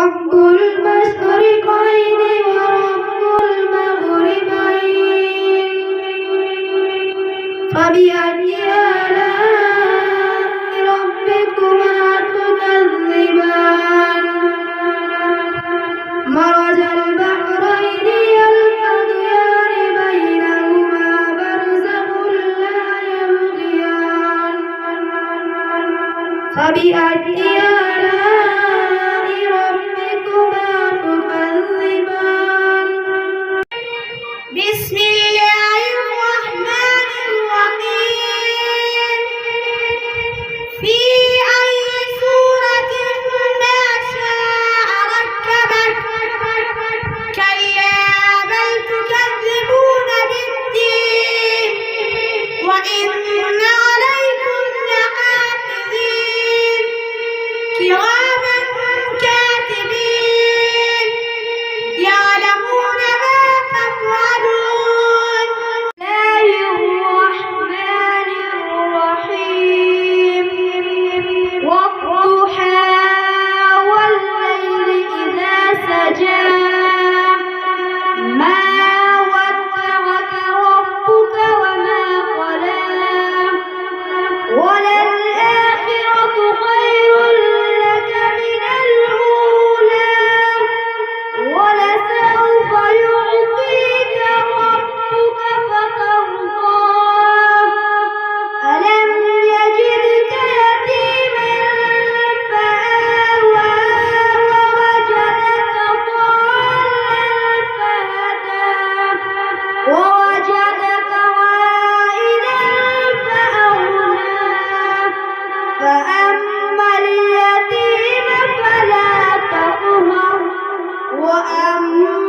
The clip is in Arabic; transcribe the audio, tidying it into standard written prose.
رب المشرقين ورب المغربين فبأي آلاء ربكما تكذبان مرج البحرين يلتقيان بينهما برزخ لا يبغيان فبأي آلاء ربكما تكذبان بسم الله الرحمن الرحيم في أي سورة ما شاء ركبك كلا بل تكذبون بالدين وإن عليكم لحافظين كراما كاتبين يعلمون ما تفعلون الله الرحمن الرحيم والضحى والليل إذا سجى ما ودعك ربك وما قلى وللآخرة خير لك من الأولى ولسوف يعطيك ربك فترضى ألم يجدك يتيما فآوى ووجدك ضالا فهدى ووجدك عائلا فأغنى فأما اليتيم فلا تقهر وأما